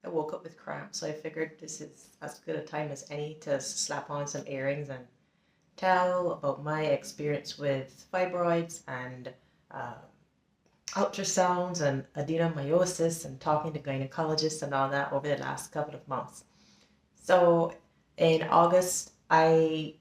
I woke up with cramps, so I figured this is as good a time as any to slap on some earrings and tell about my experience with fibroids and uh, ultrasounds and adenomyosis and talking to gynecologists and all that over the last couple of months. So in August, I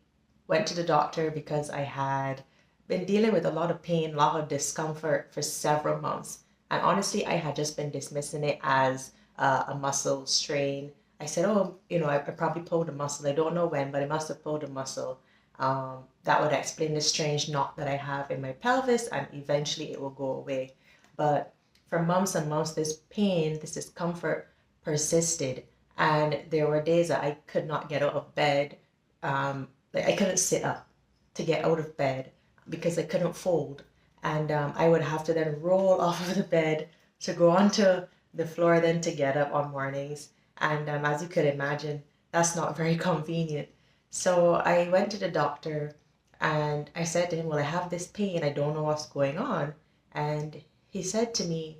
went to the doctor because I had been dealing with a lot of pain, a lot of discomfort for several months. And honestly, I had just been dismissing it as a muscle strain. I said, oh, I probably pulled a muscle. I don't know when, but I must have pulled a muscle. That would explain the strange knot that I have in my pelvis, and eventually it will go away. But for months and months, this pain, this discomfort persisted. And there were days that I could not get out of bed. Like I couldn't sit up to get out of bed because I couldn't fold. And I would have to then roll off of the bed to go onto the floor then to get up on mornings. And as you could imagine, that's not very convenient. So I went to the doctor and I said to him, well, I have this pain. I don't know what's going on. And he said to me,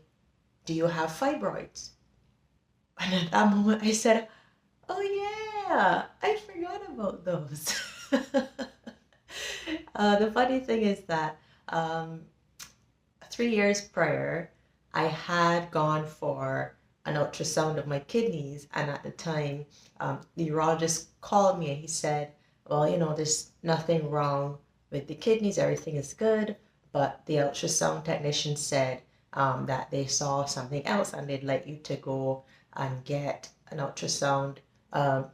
do you have fibroids? And at that moment I said, oh yeah, I forgot about those. The funny thing is that um, 3 years prior, I had gone for an ultrasound of my kidneys, and at the time, the urologist called me and he said, well, there's nothing wrong with the kidneys, everything is good, but the ultrasound technician said that they saw something else and they'd like you to go and get an ultrasound, um,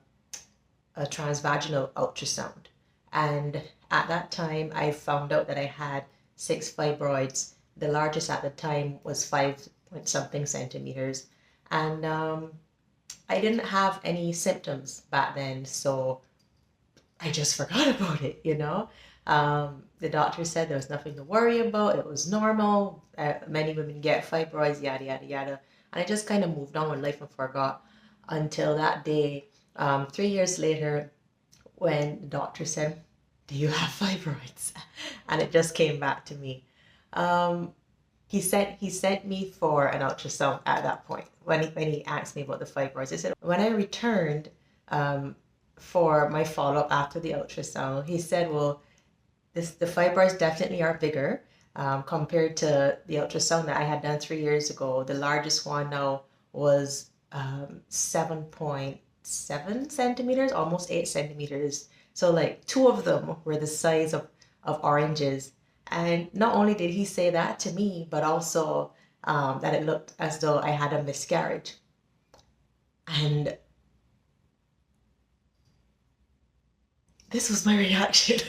a transvaginal ultrasound. And at that time, I found out that I had 6 fibroids. The largest at the time was 5 point something centimeters. And I didn't have any symptoms back then, so I just forgot about it. The doctor said there was nothing to worry about. It was normal. Many women get fibroids, yada, yada, yada. And I just kind of moved on with life and forgot until that day, 3 years later, when the doctor said, do you have fibroids? And it just came back to me. Um, he sent me for an ultrasound at that point when he asked me about the fibroids. He said when I returned um, for my follow-up after the ultrasound, he said, well, the fibroids definitely are bigger compared to the ultrasound that I had done 3 years ago. The largest one now was 7.7 centimeters, almost 8 centimeters. So like two of them were the size of oranges. And not only did he say that to me, but also that it looked as though I had a miscarriage. And this was my reaction.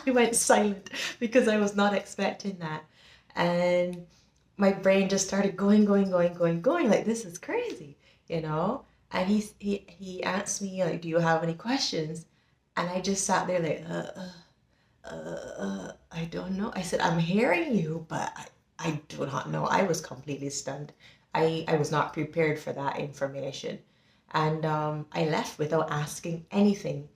I went silent because I was not expecting that. And my brain just started going, going, going, going, going, like this is crazy. And he asked me, like, do you have any questions? And I just sat there like, I don't know. I said, I'm hearing you, but I do not know. I was completely stunned. I was not prepared for that information. And I left without asking anything.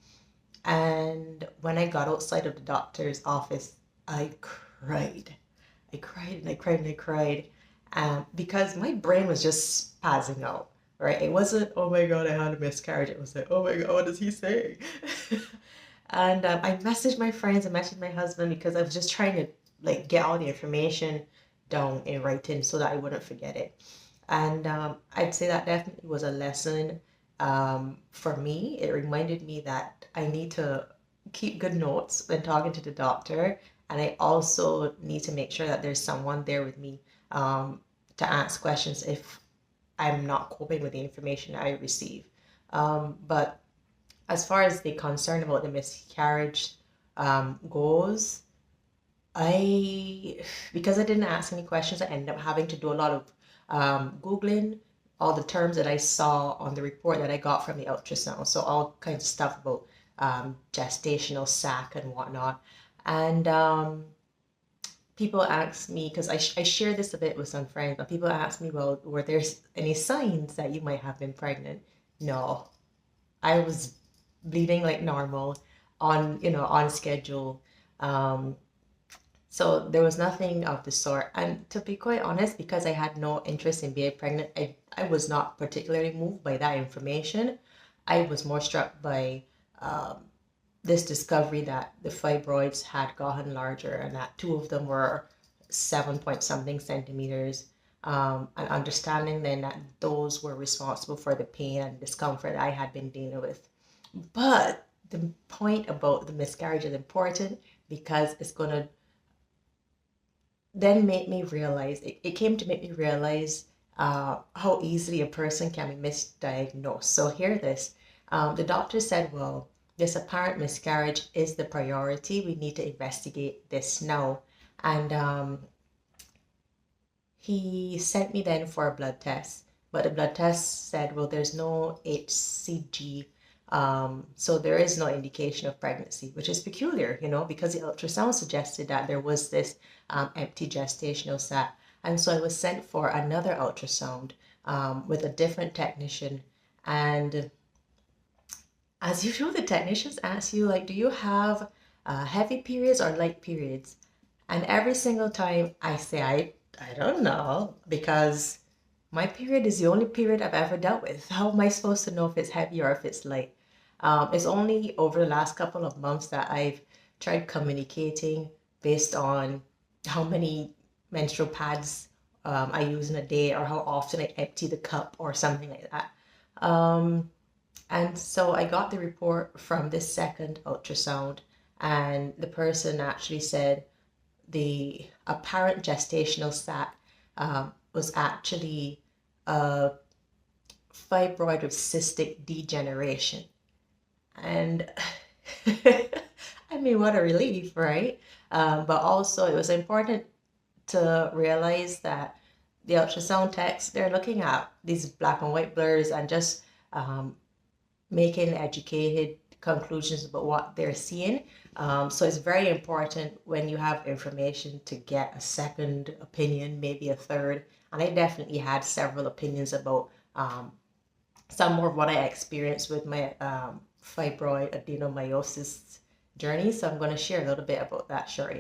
And when I got outside of the doctor's office, I cried. I cried and I cried and I cried because my brain was just spazzing out, right? It wasn't, oh my God, I had a miscarriage. It was like, oh my God, what is he saying? And I messaged my friends, I messaged my husband because I was just trying to like get all the information down in writing so that I wouldn't forget it. And I'd say that definitely was a lesson for me. It reminded me that I need to keep good notes when talking to the doctor, and I also need to make sure that there's someone there with me to ask questions if I'm not coping with the information I receive. But as far as the concern about the miscarriage goes, because I didn't ask any questions, I ended up having to do a lot of Googling all the terms that I saw on the report that I got from the ultrasound. So all kinds of stuff about gestational sac and whatnot. And people ask me, because I share this a bit with some friends, but people ask me, well, were there any signs that you might have been pregnant? No, I was bleeding like normal on schedule. Um, So there was nothing of the sort. And to be quite honest, because I had no interest in being pregnant, I was not particularly moved by that information. I was more struck by um, this discovery that the fibroids had gotten larger and that two of them were 7 point something centimeters. And understanding then that those were responsible for the pain and discomfort I had been dealing with. But the point about the miscarriage is important because it's going to then make me realize, it came to make me realize how easily a person can be misdiagnosed. So hear this. The doctor said, well, this apparent miscarriage is the priority. We need to investigate this now. And he sent me then for a blood test. But the blood test said, well, there's no HCG. So there is no indication of pregnancy, which is peculiar, because the ultrasound suggested that there was this empty gestational sac. And so I was sent for another ultrasound with a different technician. And as usual, the technicians ask you, like, do you have heavy periods or light periods? And every single time I say, I don't know, because my period is the only period I've ever dealt with. How am I supposed to know if it's heavy or if it's light? It's only over the last couple of months that I've tried communicating based on how many menstrual pads I use in a day or how often I empty the cup or something like that. And so I got the report from this second ultrasound, and the person actually said the apparent gestational sac was actually a fibroid with cystic degeneration. And I mean, what a relief, right? But also, it was important to realize that the ultrasound techs, they're looking at these black and white blurs and just making educated conclusions about what they're seeing. So it's very important when you have information to get a second opinion, maybe a third. And I definitely had several opinions about some more of what I experienced with my fibroid adenomyosis journey. So I'm going to share a little bit about that shortly.